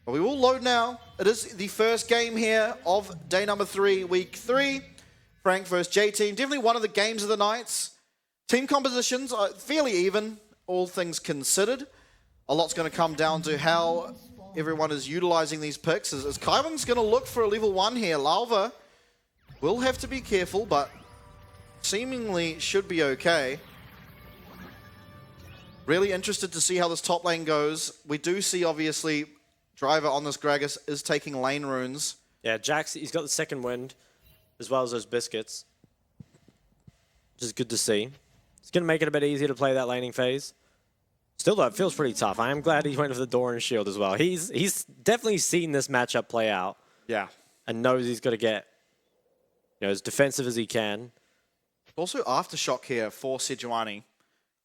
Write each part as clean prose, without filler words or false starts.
But we will load now. It is the first game here of day number 3, week 3. Frank versus J-Team. Definitely one of the games of the nights. Team compositions are fairly even, all things considered. A lot's going to come down to how everyone is utilizing these picks. As Kaiwan's going to look for a level 1 here. Lalva will have to be careful, but seemingly should be okay. Really interested to see how this top lane goes. We do see, obviously, Driver on this Gragas is taking lane runes. Yeah, Jax, he's got the second wind, as well as those biscuits. Which is good to see. It's going to make it a bit easier to play that laning phase. Still, though, it feels pretty tough. I am glad he went for the door and shield as well. He's definitely seen this matchup play out. Yeah. And knows he's got to get as defensive as he can. Also, Aftershock here for Sejuani.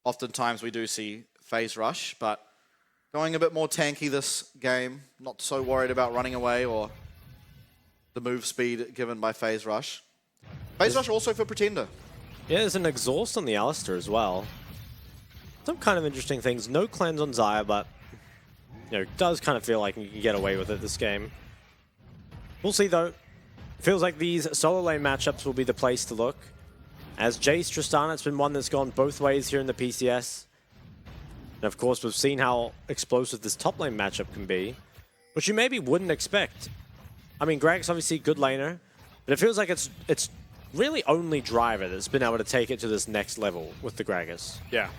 Oftentimes we do see phase rush, but going a bit more tanky this game. Not so worried about running away or the move speed given by phase rush. Phase rush also for Pretender. Yeah, there's an exhaust on the Alistair as well. Some kind of interesting things. No cleanse on Xayah, but does kind of feel like you can get away with it this game. We'll see though. Feels like these solo lane matchups will be the place to look. As Jace Tristana, it's been one that's gone both ways here in the PCS. And of course, we've seen how explosive this top lane matchup can be, which you maybe wouldn't expect. I mean, Greg's obviously a good laner, but it feels like it's really only Driver that's been able to take it to this next level with the Gragas. Yeah.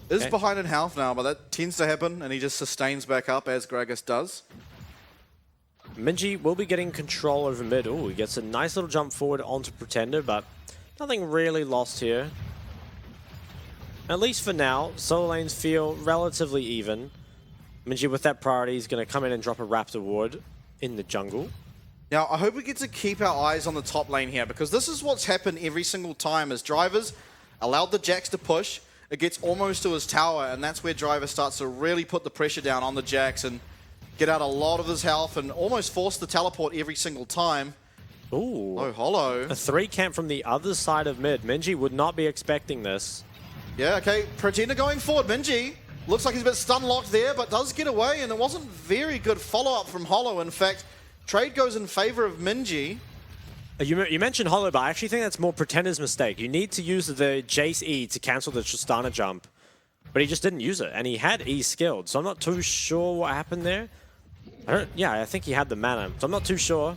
Is behind in health now, but that tends to happen, and he just sustains back up as Gragas does. Minji will be getting control over mid. Ooh, he gets a nice little jump forward onto Pretender, but nothing really lost here. At least for now, solo lanes feel relatively even. Minji with that priority is going to come in and drop a Raptor Ward in the jungle. Now, I hope we get to keep our eyes on the top lane here, because this is what's happened every single time as Drivers allowed the Jax to push. It gets almost to his tower, and that's where Driver starts to really put the pressure down on the Jax and get out a lot of his health and almost force the teleport every single time. Ooh. Oh, Hollow. A 3 camp from the other side of mid. Minji would not be expecting this. Yeah, okay. Pretender going forward. Minji looks like he's a bit stun locked there, but does get away, and it wasn't very good follow-up from Hollow. In fact, trade goes in favor of Minji. You mentioned Hollow, but I actually think that's more Pretender's mistake. You need to use the Jace E to cancel the Tristana jump, but he just didn't use it, and he had E skilled, so I'm not too sure what happened there. I think he had the mana, so I'm not too sure.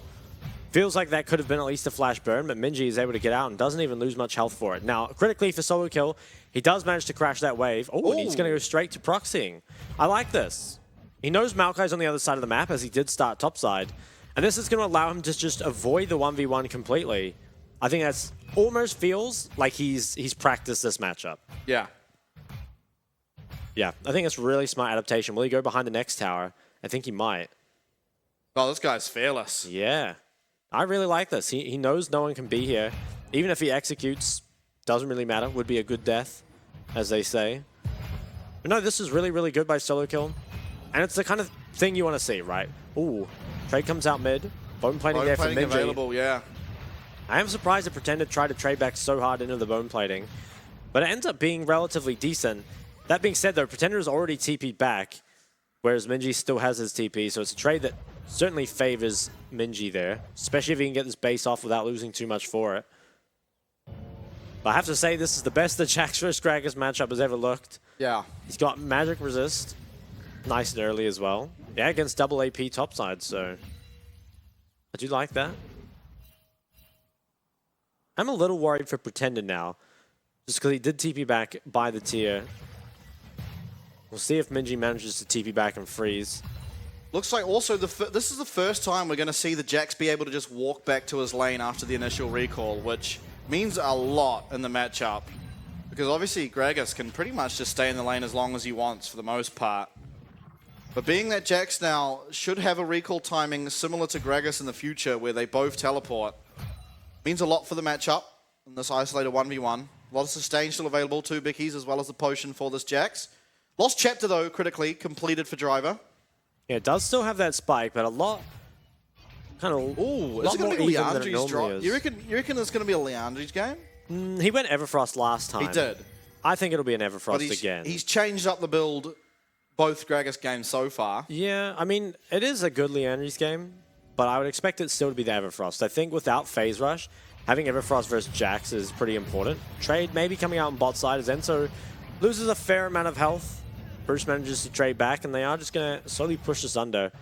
Feels like that could have been at least a flash burn, but Minji is able to get out and doesn't even lose much health for it. Now, critically for solo kill, he does manage to crash that wave. Oh, and he's going to go straight to proxying. I like this. He knows Maokai's on the other side of the map, as he did start topside. And this is going to allow him to just avoid the 1v1 completely. I think that's almost feels like he's practiced this matchup. Yeah. Yeah, I think it's really smart adaptation. Will he go behind the next tower? I think he might. Oh, this guy's fearless. Yeah. I really like this. He knows no one can be here. Even if he executes, doesn't really matter. Would be a good death, as they say. But no, this is really, really good by solo kill. And it's the kind of thing you want to see, right? Ooh. Trade comes out mid. Bone plating there for Minji. Available, yeah. I am surprised that Pretender tried to trade back so hard into the bone plating. But it ends up being relatively decent. That being said, though, Pretender is already TP'd back, whereas Minji still has his TP. So it's a trade that certainly favors Minji there, especially if he can get this base off without losing too much for it. But I have to say, this is the best the Jax vs Gragas matchup has ever looked. Yeah. He's got magic resist. Nice and early as well. Yeah, against double AP topside, so I do like that. I'm a little worried for Pretender now, just because he did TP back by the tier. We'll see if Minji manages to TP back and freeze. Looks like also this is the first time we're going to see the Jax be able to just walk back to his lane after the initial recall, which means a lot in the matchup. Because obviously Gragas can pretty much just stay in the lane as long as he wants for the most part. But being that Jax now should have a recall timing similar to Gragas in the future where they both teleport, means a lot for the matchup in this isolated 1v1. A lot of sustain still available, 2 bickies as well as the potion for this Jax. Lost chapter though, critically, completed for Driver. Yeah, it does still have that spike, but a lot kind of Ooh, is it going to be Leandri's drop? You reckon it's going to be a Leandri's game? He went Everfrost last time. He did. I think it'll be an Everfrost again. He's changed up the build both Gragas games so far. Yeah, I mean, it is a good Leandry's game, but I would expect it still to be the Everfrost. I think without Phase Rush, having Everfrost versus Jax is pretty important. Trade maybe coming out on bot side as Enzo loses a fair amount of health. Bruce manages to trade back, and they are just going to slowly push this under.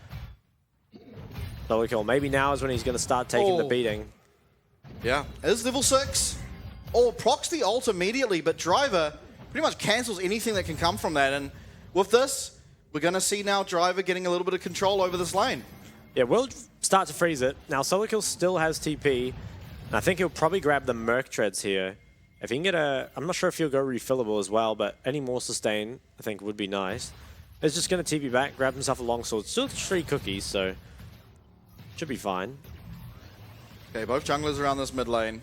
Solo kill. Maybe now is when he's going to start taking the beating. Yeah, it is level 6. Oh, procs the ult immediately, but Driver pretty much cancels anything that can come from that. And with this, we're going to see now Driver getting a little bit of control over this lane. Yeah, we'll start to freeze it. Now, Solo kill still has TP, and I think he'll probably grab the Merc Treads here. If he can get a... I'm not sure if he'll go refillable as well, but any more sustain, I think, would be nice. He's just going to TP back, grab himself a longsword. Still 3 cookies, so should be fine. Okay, both junglers around this mid lane.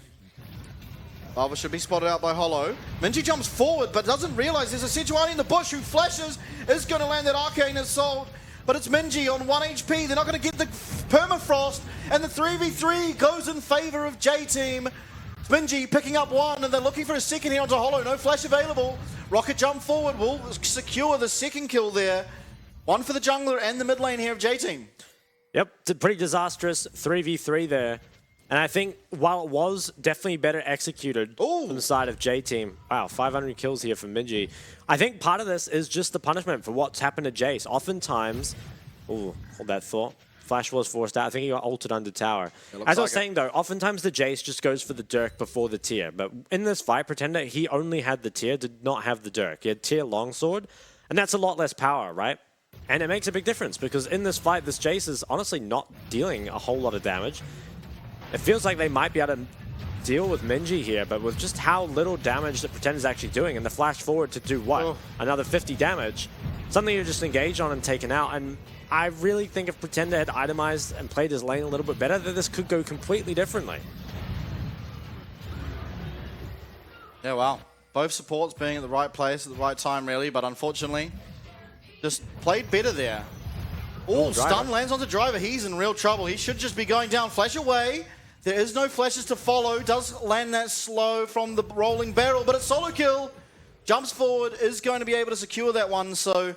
Lava should be spotted out by Hollow. Minji jumps forward, but doesn't realize there's a Sejuani in the bush who flashes, is going to land that Arcane Assault. But it's Minji on 1 HP. They're not going to get the Permafrost, and the 3v3 goes in favor of J-Team. It's Minji picking up 1, and they're looking for a second here onto Hollow. No flash available. Rocket jump forward will secure the second kill there. 1 for the jungler and the mid lane here of J-Team. Yep, it's a pretty disastrous 3v3 there. And I think while it was definitely better executed from the side of J-Team, wow, 500 kills here from Minji. I think part of this is just the punishment for what's happened to Jace. Oftentimes, hold that thought. Flash was forced out. I think he got ulted under tower. As I was saying though, oftentimes the Jace just goes for the Dirk before the tier. But in this fight, Pretender, he only had the tier, did not have the Dirk. He had tier longsword, and that's a lot less power, right? And it makes a big difference because in this fight, this Jace is honestly not dealing a whole lot of damage. It feels like they might be able to deal with Minji here, but with just how little damage that Pretender's actually doing, and the flash forward to do what? Another 50 damage. Something you're just engaged on and taken out, and I really think if Pretender had itemized and played his lane a little bit better, that this could go completely differently. Yeah, wow. Both supports being at the right place at the right time, really, but unfortunately, just played better there. Oh, stun lands onto Driver. He's in real trouble. He should just be going down. Flash away. There is no flashes to follow. Does land that slow from the rolling barrel, but it's solo kill. Jumps forward, is going to be able to secure that one. So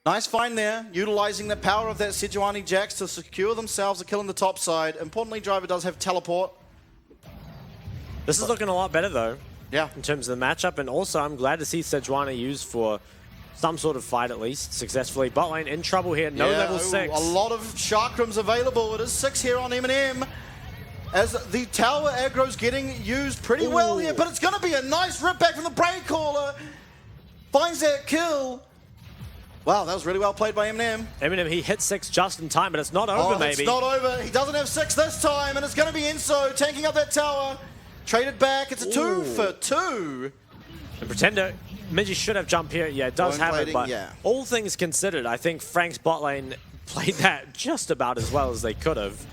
nice find there, utilizing the power of that Sejuani Jax to secure themselves a kill on the top side. Importantly, Driver does have teleport. This is looking a lot better though. Yeah. In terms of the matchup, and also I'm glad to see Sejuani used for some sort of fight at least, successfully. Bot lane in trouble here, no level 6. A lot of chakrams available. It is 6 here on M&M. As the tower aggro's getting used pretty well here, but it's going to be a nice rip back from the Brain Caller. Finds that kill. Wow, that was really well played by M&M. M&M, he hit 6 just in time, but it's not over maybe. It's not over. He doesn't have 6 this time, and it's going to be Enzo tanking up that tower. Traded back. It's a 2 for 2. And Pretender, Minji should have jumped here. Yeah, it does have it, but all things considered, I think Frank's bot lane played that just about as well as they could have.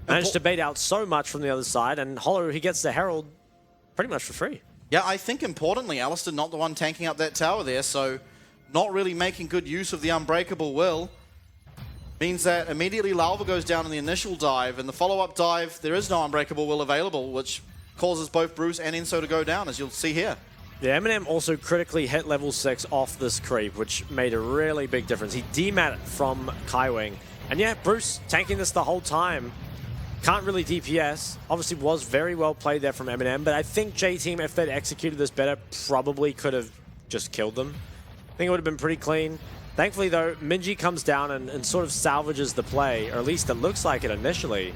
Managed to bait out so much from the other side, and Hollow, he gets the Herald pretty much for free. Yeah, I think importantly, Alistair not the one tanking up that tower there, so not really making good use of the Unbreakable Will. Means that immediately Lava goes down in the initial dive, and the follow-up dive, there is no Unbreakable Will available, which causes both Bruce and Enzo to go down, as you'll see here. Yeah, M&M also critically hit level 6 off this creep, which made a really big difference. He demat from Kaiwing. And yeah, Bruce tanking this the whole time. Can't really DPS. Obviously was very well played there from M&M, but I think J-Team, if they'd executed this better, probably could have just killed them. I think it would have been pretty clean. Thankfully though, Minji comes down and sort of salvages the play, or at least it looks like it initially.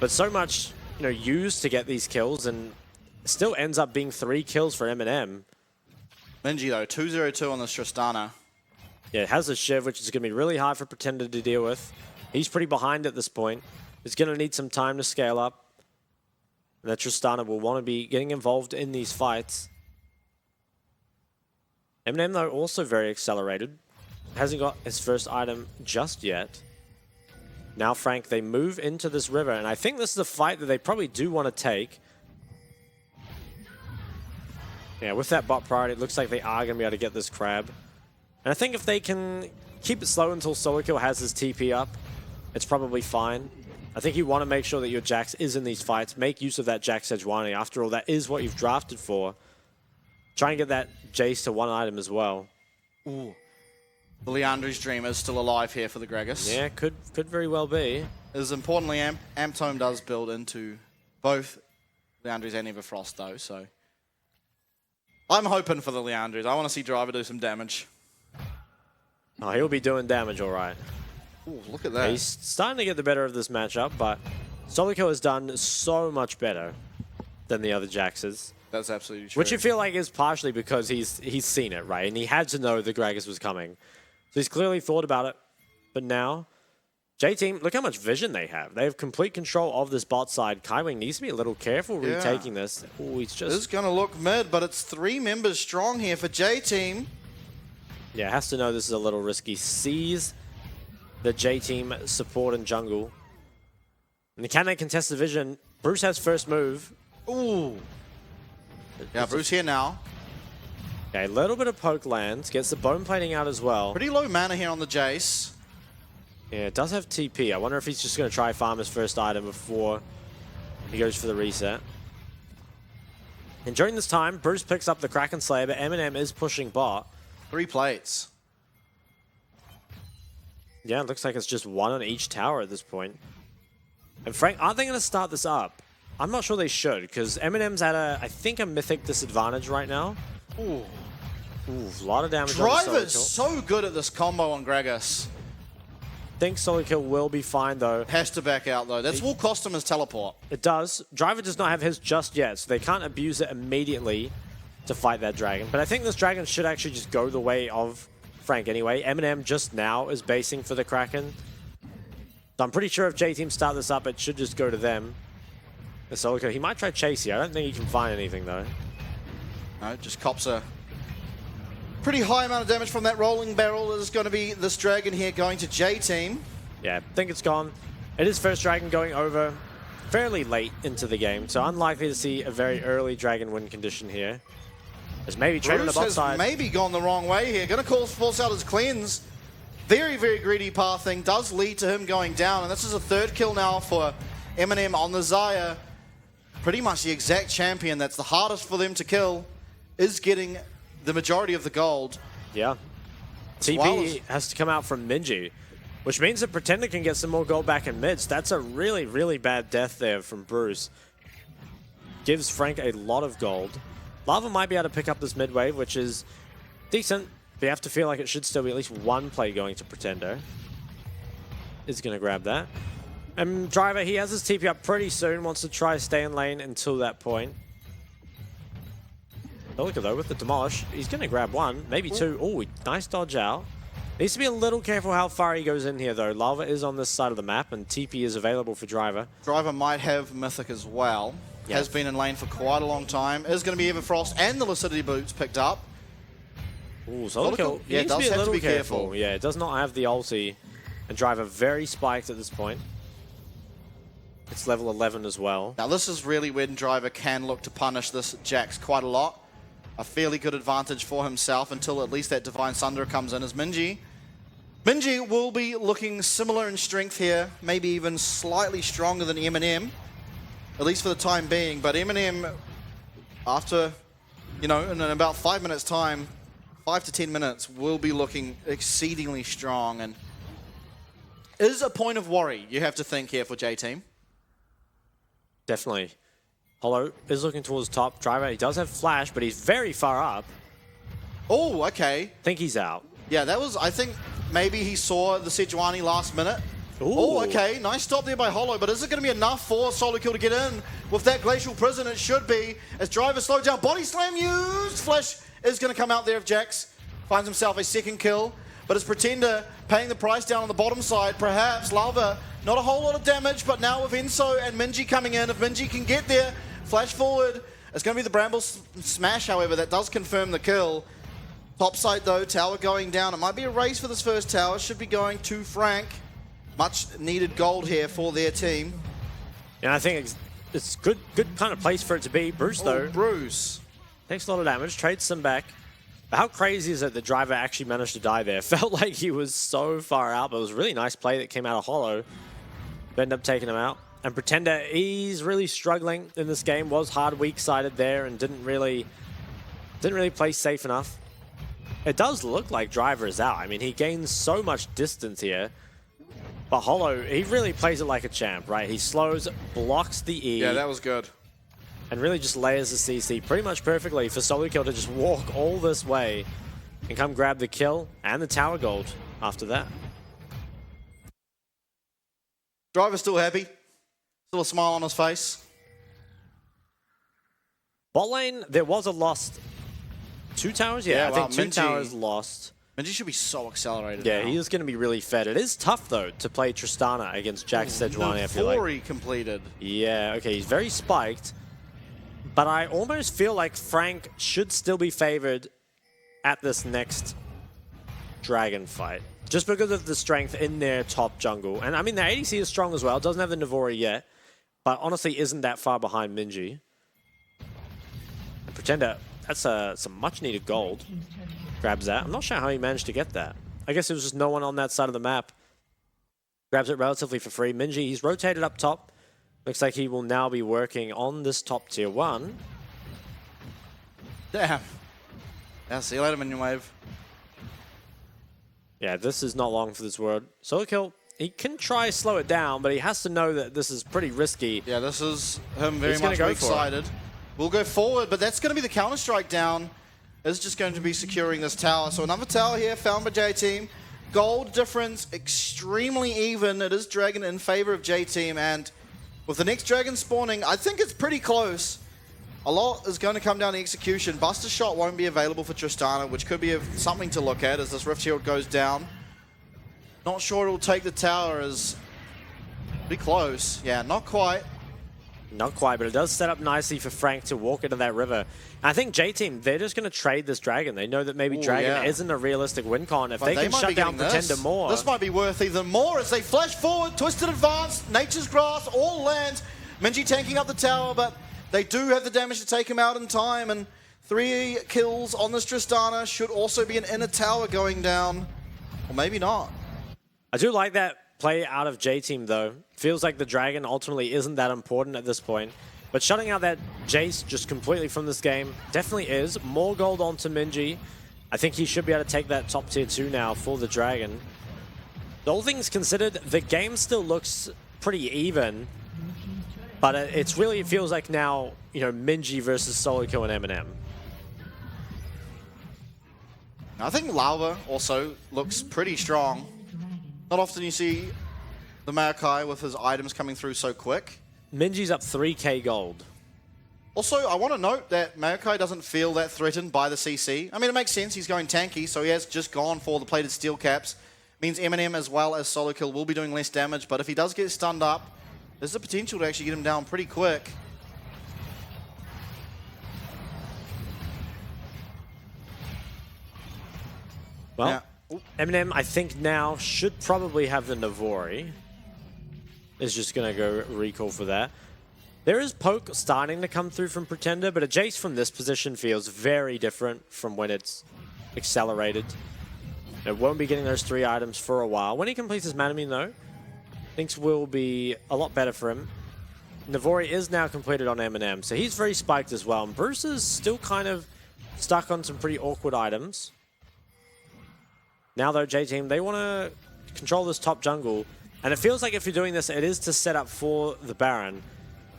But so much, used to get these kills, and still ends up being 3 kills for M&M. Minji though, 2-0-2 on this Tristana. Yeah, it has a Shiv, which is going to be really hard for Pretender to deal with. He's pretty behind at this point. He's going to need some time to scale up. And that Tristana will want to be getting involved in these fights. M&M though, also very accelerated. Hasn't got his first item just yet. Now Frank, they move into this river, and I think this is a fight that they probably do want to take. Yeah, with that bot priority, it looks like they are going to be able to get this crab. And I think if they can keep it slow until Solo Kill has his TP up, it's probably fine. I think you want to make sure that your Jax is in these fights. Make use of that Jax Sejuani. After all, that is what you've drafted for. Try and get that Jace to 1 item as well. Ooh. the Leandri's dream is still alive here for the Gragas. Yeah, could very well be. As importantly, Amp Tome does build into both Leandri's and Everfrost though, so I'm hoping for the Leandri's. I want to see Driver do some damage. Oh, he'll be doing damage all right. Ooh, look at that. He's starting to get the better of this matchup, but Solico has done so much better than the other Jaxes. That's absolutely true. Which you feel like is partially because he's seen it, right? And he had to know the Gragas was coming. So he's clearly thought about it. But now, J-Team, look how much vision they have. They have complete control of this bot side. Kaiwing needs to be a little careful retaking this. Oh, he's just... This is going to look mid, but it's 3 members strong here for J-Team. Yeah, has to know this is a little risky. Sees the J-Team support in jungle. And can they contest the vision? Bruce has first move. Ooh. Yeah, Bruce here now. Okay, a little bit of poke lands. Gets the bone plating out as well. Pretty low mana here on the Jace. Yeah, it does have TP. I wonder if he's just going to try farm his first item before he goes for the reset. And during this time, Bruce picks up the Kraken Slayer, but Eminem is pushing bot. 3 plates. Yeah, it looks like it's just 1 on each tower at this point. And Frank, aren't they going to start this up? I'm not sure they should, because Eminem's at I think a mythic disadvantage right now. Ooh. Ooh, a lot of damage. Driver's so good at this combo on Gragas. Think Solid Kill will be fine, though. Has to back out, though. That will cost him his teleport. It does. Driver does not have his just yet, so they can't abuse it immediately to fight that dragon. But I think this dragon should actually just go the way of Frank anyway. Eminem just now is basing for the Kraken. So I'm pretty sure if J-Team start this up, it should just go to them. The Solico, he might try chase here. I don't think he can find anything, though. No, just cops a pretty high amount of damage from that rolling barrel. Is going to be this dragon here going to J-Team. Yeah, I think it's gone. It is first dragon going over fairly late into the game, so unlikely to see a very early dragon win condition here. There's maybe trade on the bot side. Maybe gone the wrong way here. Going to force out his cleanse. Very, very greedy pathing does lead to him going down, and this is a 3rd kill now for Eminem on the Xayah. Pretty much the exact champion that's the hardest for them to kill is getting the majority of the gold. Yeah. TP has to come out from Minji, which means that Pretender can get some more gold back in mids. That's a really, really bad death there from Bruce. Gives Frank a lot of gold. Lava might be able to pick up this mid wave, which is decent. But you have to feel like it should still be at least 1 play going to Pretender. Is going to grab that. And Driver, he has his TP up pretty soon. Wants to try stay in lane until that point. Look at though, with the demolish, he's going to grab 1, maybe 2. Oh, nice dodge out. Needs to be a little careful how far he goes in here though. Lava is on this side of the map and TP is available for Driver. Driver might have Mythic as well. Yep. Has been in lane for quite a long time. Is going to be Everfrost and the Lucidity boots picked up. Ooh, Solico, yeah, it does have to be careful. Yeah, it does not have the ulti. And Driver very spiked at this point. It's level 11 as well. Now this is really when Driver can look to punish this Jax quite a lot. A fairly good advantage for himself until at least that Divine Sunder comes in as Minji. Minji will be looking similar in strength here, maybe even slightly stronger than Eminem, at least for the time being. But Eminem, after, in about 5 minutes time, 5 to 10 minutes, will be looking exceedingly strong and is a point of worry, you have to think here for J-Team. Definitely. Hollow is looking towards top. Driver, he does have flash, but he's very far up. Oh, okay. Think he's out. Yeah, that was, I think, maybe he saw the Sejuani last minute. Ooh. Oh, okay. Nice stop there by Hollow, but is it going to be enough for Solo Kill to get in? With that Glacial Prison, it should be. As Driver slowed down, Body Slam used! Flash is going to come out there if Jax finds himself a 2nd kill. But as Pretender paying the price down on the bottom side, perhaps Lava, not a whole lot of damage, but now with Enso and Minji coming in, if Minji can get there, flash forward. It's going to be the Bramble Smash, however, that does confirm the kill. Top side though, tower going down. It might be a race for this first tower. Should be going to Frank. Much needed gold here for their team. Yeah, I think it's good kind of place for it to be. Bruce though. Bruce. Takes a lot of damage, trades some back. But how crazy is it the Driver actually managed to die there? Felt like he was so far out, but it was a really nice play that came out of Hollow. Ended up taking him out. And Pretender, he's really struggling in this game. Was hard weak-sided there and didn't really play safe enough. it does look like Driver is out. I mean, he gains so much distance here. But Holo, he really plays it like a champ, right? He slows, blocks the E. Yeah, that was good. And really just layers the CC pretty much perfectly for solokill to just walk all this way and come grab the kill and the tower gold after that. Driver's still happy. Still a smile on his face. Bot lane, there was a lost 2 towers? Yeah, I think 2 towers lost. Minji should be so accelerated Yeah, now. he is going to be really fed. It is tough, though, to play Tristana against Jack Sejuani, I feel like. Fury completed. Yeah, okay, he's very spiked. But I almost feel like Frank should still be favored at this next Dragon fight. Just because of the strength in their top jungle. And I mean, their ADC is strong as well. Doesn't have the Navori yet. But honestly, isn't that far behind Minji. And Pretender, that's some much needed gold. Grabs that. I'm not sure how he managed to get that. I guess there was just no one on that side of the map. Grabs it relatively for free. Minji, he's rotated up top. Looks like he will now be working on this top tier 1. Damn. Yeah, see you later, minion wave. Yeah, this is not long for this word. Solokill, he can try slow it down, but he has to know that this is pretty risky. Yeah, this is him very much go excited. We'll go forward, but that's going to be the counter-strike down. Is just going to be securing this tower. So another tower here found by J-Team. Gold difference extremely even. It is Dragon in favor of J-Team, and with the next Dragon spawning, I think it's pretty close. A lot is going to come down to execution. Buster Shot won't be available for Tristana, which could be something to look at as this Rift Shield goes down. Not sure it'll take the tower as pretty close. Yeah, not quite. Not quite, but it does set up nicely for Frank to walk into that river. And I think J-Team, they're just going to trade this Dragon. They know that maybe Dragon isn't a realistic win con. If they can shut down Pretender more. This might be worth even more as they flash forward. Twisted Advance, Nature's Grass, all lands. Minji tanking up the tower, but they do have the damage to take him out in time. And 3 kills on this Tristana should also be an inner tower going down. Or maybe not. I do like that play out of J-Team, though. Feels like the Dragon ultimately isn't that important at this point. But shutting out that Jace just completely from this game definitely is. More gold onto Minji. I think he should be able to take that top tier 2 now for the Dragon. All things considered, the game still looks pretty even. But it feels like now, you know, Minji versus Solokill and Eminem. I think Lava also looks pretty strong. Not often you see the Maokai with his items coming through so quick. Minji's up 3k gold. Also, I want to note that Maokai doesn't feel that threatened by the CC. I mean, it makes sense. He's going tanky, so he has just gone for the plated steel caps. Means Eminem as well as Solokill will be doing less damage, but if he does get stunned up, there's the potential to actually get him down pretty quick. Well, yeah. Eminem, I think now should probably have the Navori. Is just going to go recall for that. There is poke starting to come through from Pretender, but a Jace from this position feels very different from when it's accelerated. It won't be getting those 3 items for a while. When he completes his Manamine, though, things will be a lot better for him. Navori is now completed on Eminem, so he's very spiked as well. And Bruce is still kind of stuck on some pretty awkward items. Now, though, J-Team, they want to control this top jungle. And it feels like if you're doing this, it is to set up for the Baron.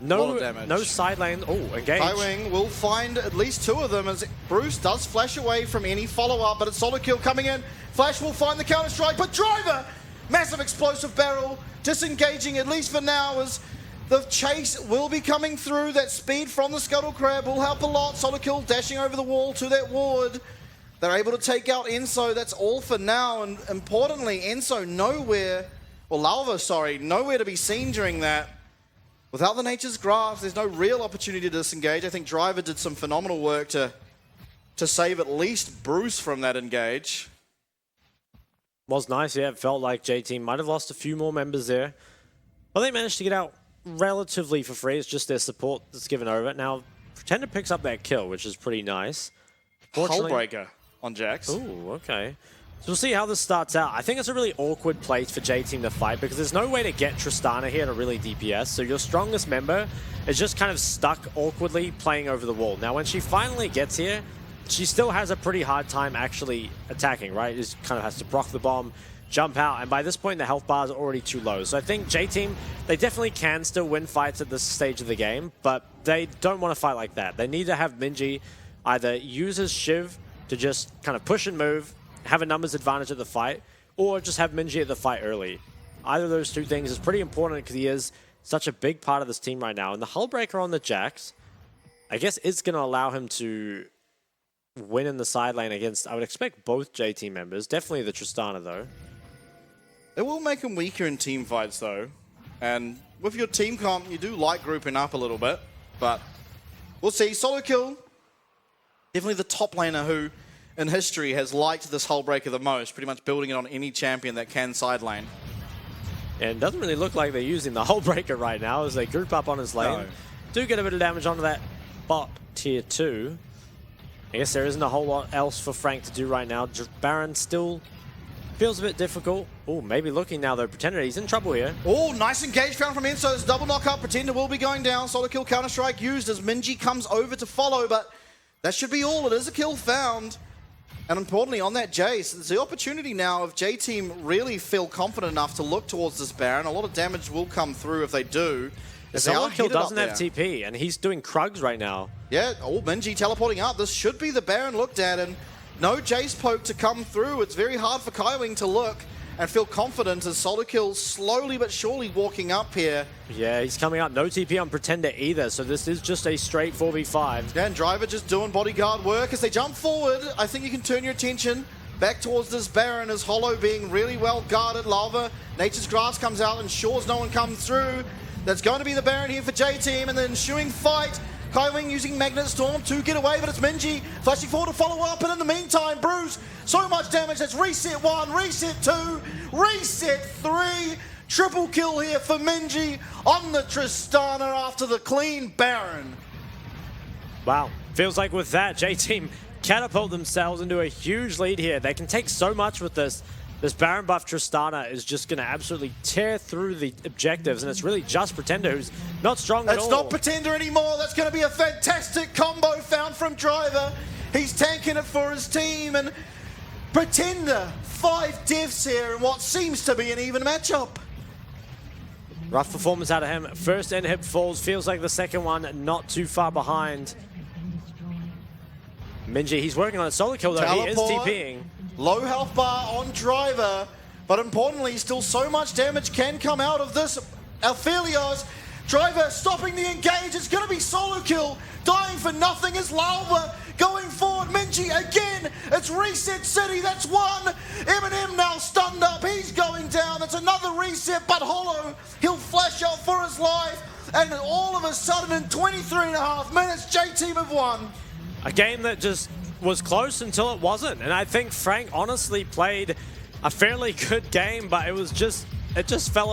No side lane. Oh, engage. Highwing will find at least 2 of them as Bruce does flash away from any follow-up, but it's Solokill coming in. Flash will find the counter-strike, but Driver! Massive explosive barrel, disengaging at least for now as the chase will be coming through. That speed from the Scuttle Crab will help a lot. Solokill dashing over the wall to that ward. They're able to take out Enso. That's all for now, and importantly, Enso nowhere... Well, Lalva, sorry, nowhere to be seen during that. Without the Nature's Grass, there's no real opportunity to disengage. I think Driver did some phenomenal work to save at least Bruce from that engage. Was nice, yeah. It felt like J-Team might have lost a few more members there. But they managed to get out relatively for free. It's just their support that's given over. Now, Pretender picks up that kill, which is pretty nice. Hullbreaker on Jax. Ooh, okay. So we'll see how this starts out. I think it's a really awkward place for J-Team to fight because there's no way to get Tristana here to really DPS. So your strongest member is just kind of stuck awkwardly playing over the wall. Now, when she finally gets here, she still has a pretty hard time actually attacking, right? Just kind of has to proc the bomb, jump out, and by this point the health bars are already too low. So I think J-Team, they definitely can still win fights at this stage of the game, but they don't want to fight like that. They need to have Minji either use his Shiv to just kind of push and move, have a numbers advantage at the fight, or just have Minji at the fight early. Either of those two things is pretty important because he is such a big part of this team right now. And the Hull Breaker on the Jax, I guess it's going to allow him to win in the side lane against, I would expect, both J-Team members. Definitely the Tristana, though. It will make him weaker in team fights, though. And with your team comp, you do like grouping up a little bit. But we'll see. Solo kill, definitely the top laner who, in history, has liked this Hull Breaker the most, pretty much building it on any champion that can side lane. And it doesn't really look like they're using the Hull Breaker right now as they group up on his lane. No. Do get a bit of damage onto that bot tier 2. I guess there isn't a whole lot else for Frank to do right now. Baron still feels a bit difficult. Oh, maybe looking now though. Pretender, he's in trouble here. Oh, nice engage found from Enzo. It's a double knockup. Pretender will be going down. Solo kill Counter-Strike used as Minji comes over to follow, but that should be all. It is a kill found. And importantly, on that Jace, there's the opportunity now if J-Team really feel confident enough to look towards this Baron. A lot of damage will come through if they do. Solo kill doesn't have TP, and he's doing Krugs right now. Yeah, Minji teleporting up. This should be the Baron looked at, and no Jace poke to come through. It's very hard for Kaiwing to look and feel confident as Solo kill slowly but surely walking up here. Yeah, he's coming up. No TP on Pretender either, so this is just a straight 4v5. Yeah, and Driver just doing bodyguard work as they jump forward. I think you can turn your attention back towards this Baron as Hollow being really well guarded. Lava, Nature's Grass comes out, ensures no one comes through. That's going to be the Baron here for J-Team, and the ensuing fight. Kaiwing using Magnet Storm to get away, but it's Minji flashing forward to follow up, and in the meantime, Bruce, so much damage. That's reset 1, reset 2, reset 3. Triple kill here for Minji on the Tristana after the clean Baron. Wow, feels like with that, J-Team catapult themselves into a huge lead here. They can take so much with this. This Baron buff Tristana is just going to absolutely tear through the objectives, and it's really just Pretender who's not strong at all. It's not Pretender anymore. That's going to be a fantastic combo found from Driver. He's tanking it for his team, and Pretender, 5 deaths here in what seems to be an even matchup. Rough performance out of him. First inhib falls, feels like the second one not too far behind. Minji, he's working on a solo kill though. Teleport. He is TPing. Low health bar on Driver, but importantly, still so much damage can come out of this Aphelios. Driver stopping the engage. It's going to be solo kill. Dying for nothing is Lava going forward. Minji again. It's Reset City. That's one. Eminem now stunned up. He's going down. That's another reset, but Hollow. He'll flash out for his life. And all of a sudden, in 23.5 minutes, J-Team have won. A game that just was close until it wasn't, and I think Frank honestly played a fairly good game, but it just fell